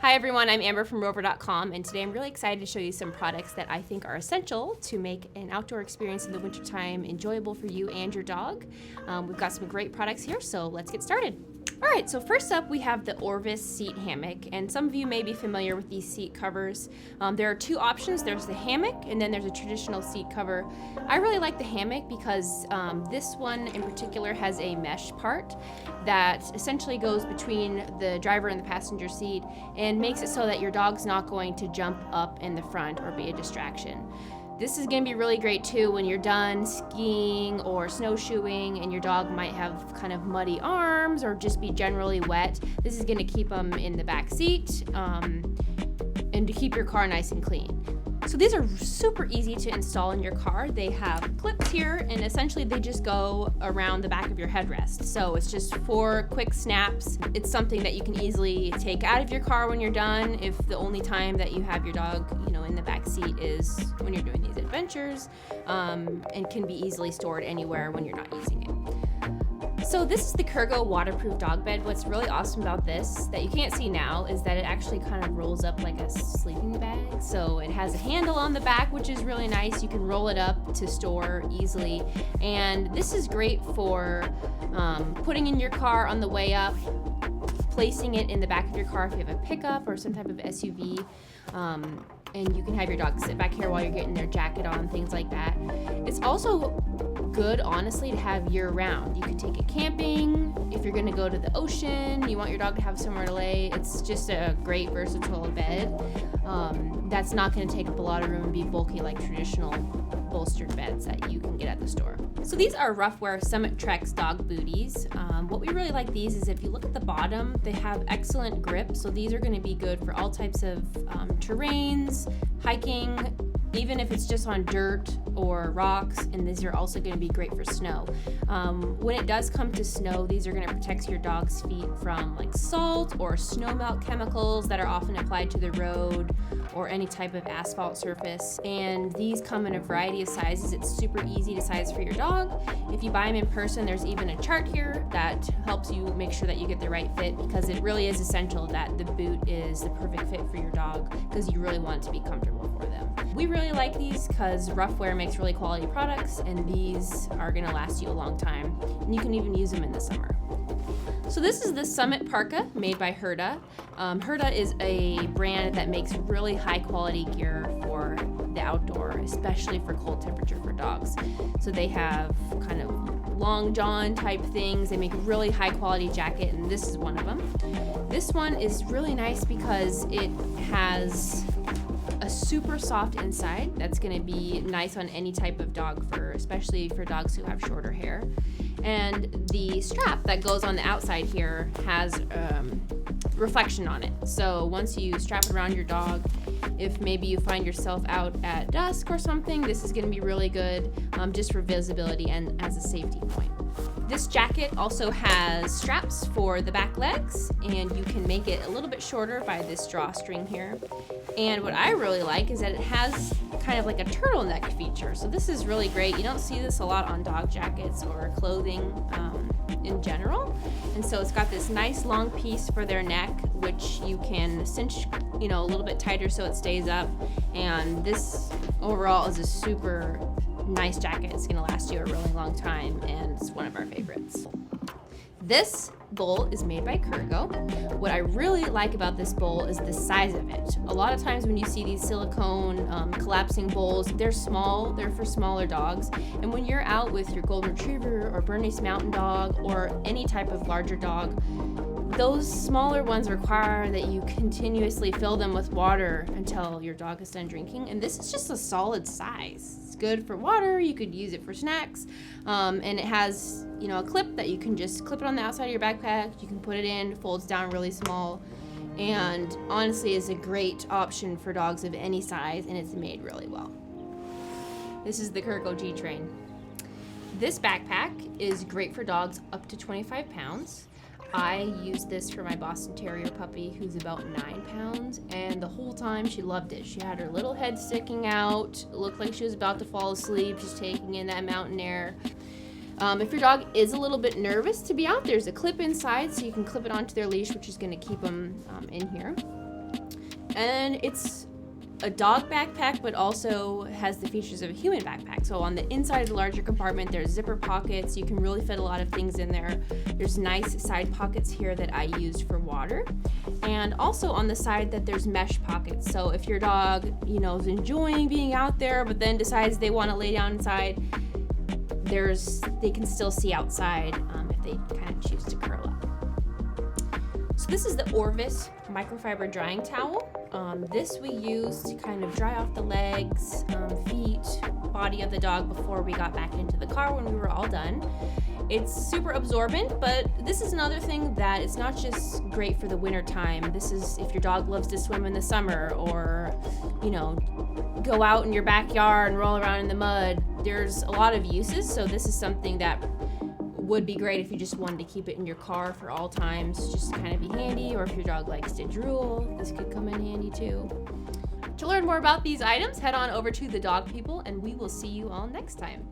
Hi everyone, I'm Amber from Rover.com, and today I'm really excited to show you some products that I think are essential to make an outdoor experience in the wintertime enjoyable for you and your dog. We've got some great products here, so let's get started. Alright, so first up we have the Orvis seat hammock, and some of you may be familiar with these seat covers. There are two options. There's the hammock and then there's a traditional seat cover. I really like the hammock because this one in particular has a mesh part that essentially goes between the driver and the passenger seat and makes it so that your dog's not going to jump up in the front or be a distraction. This is going to be really great too when you're done skiing or snowshoeing and your dog might have kind of muddy arms or just be generally wet. This is going to keep them in the back seat and to keep your car nice and clean. So these are super easy to install in your car. They have clips here and essentially they just go around the back of your headrest. So it's just 4 quick snaps. It's something that you can easily take out of your car when you're done if the only time that you have your dog, in the back seat is when you're doing these adventures, and can be easily stored anywhere when you're not using it. So this is the Kurgo waterproof dog bed. What's really awesome about this that you can't see now is that it actually kind of rolls up like a sleeping bag. So it has a handle on the back, which is really nice. You can roll it up to store easily. And this is great for putting in your car on the way up, placing it in the back of your car if you have a pickup or some type of SUV. And you can have your dog sit back here while you're getting their jacket on, things like that. It's also good, honestly, to have year-round. You can take it camping. If you're gonna go to the ocean, you want your dog to have somewhere to lay. It's just a great versatile bed that's not gonna take up a lot of room and be bulky like traditional bolstered beds that you can get at the store. So these are Roughwear Summit Trex dog booties. What we really like these is if you look at the bottom, they have excellent grip. So these are going to be good for all types of terrains, hiking, even if it's just on dirt or rocks, and these are also going to be great for snow. When it does come to snow, these are going to protect your dog's feet from like salt or snow melt chemicals that are often applied to the road or any type of asphalt surface. And these come in a variety of sizes. It's super easy to size for your dog. If you buy them in person, there's even a chart here that helps you make sure that you get the right fit, because it really is essential that the boot is the perfect fit for your dog because you really want it to be comfortable for them. We really like these because Roughwear makes really quality products, and these are going to last you a long time, and you can even use them in the summer. So this is the Summit Parka made by Herda. Herda is a brand that makes really high quality gear for the outdoor, especially for cold temperature for dogs. So they have kind of long john type things. They make a really high quality jacket, and this is one of them. This one is really nice because it has a super soft inside that's going to be nice on any type of dog fur, especially for dogs who have shorter hair. And the strap that goes on the outside here has reflection on it. So once you strap it around your dog, if maybe you find yourself out at dusk or something, this is going to be really good just for visibility and as a safety point. This jacket also has straps for the back legs, and you can make it a little bit shorter by this drawstring here. And what I really like is that it has kind of like a turtleneck feature. So this is really great. You don't see this a lot on dog jackets or clothing in general. And so it's got this nice long piece for their neck, which you can cinch, a little bit tighter so it stays up. And this overall is a super nice jacket. It's gonna last you a really long time, and it's one of our favorites. This bowl is made by Kurgo. What I really like about this bowl is the size of it. A lot of times when you see these silicone collapsing bowls, they're small, they're for smaller dogs. And when you're out with your golden retriever or Bernese mountain dog or any type of larger dog, those smaller ones require that you continuously fill them with water until your dog is done drinking. And this is just a solid size. It's good for water. You could use it for snacks. And it has, a clip that you can just clip it on the outside of your backpack. You can put it in, folds down really small. And honestly is a great option for dogs of any size, and it's made really well. This is the Kurgo G-Train. This backpack is great for dogs up to 25 pounds. I used this for my Boston Terrier puppy, who's about 9 pounds, and the whole time she loved it. She had her little head sticking out, looked like she was about to fall asleep, just taking in that mountain air. If your dog is a little bit nervous to be out, there's a clip inside, so you can clip it onto their leash, which is going to keep them in here. And it's a dog backpack, but also has the features of a human backpack. So on the inside of the larger compartment, there's zipper pockets. You can really fit a lot of things in there. There's nice side pockets here that I used for water. And also on the side that there's mesh pockets. So if your dog, is enjoying being out there, but then decides they want to lay down inside, they can still see outside if they kind of choose to curl up. So this is the Orvis microfiber drying towel. This we used to kind of dry off the legs, feet, body of the dog before we got back into the car when we were all done. It's super absorbent, but this is another thing that it's not just great for the winter time. This is if your dog loves to swim in the summer or, go out in your backyard and roll around in the mud. There's a lot of uses, so this is something that would be great if you just wanted to keep it in your car for all times, just to kind of be handy, or if your dog likes to drool, this could come in handy too. To learn more about these items, head on over to The Dog People, and we will see you all next time.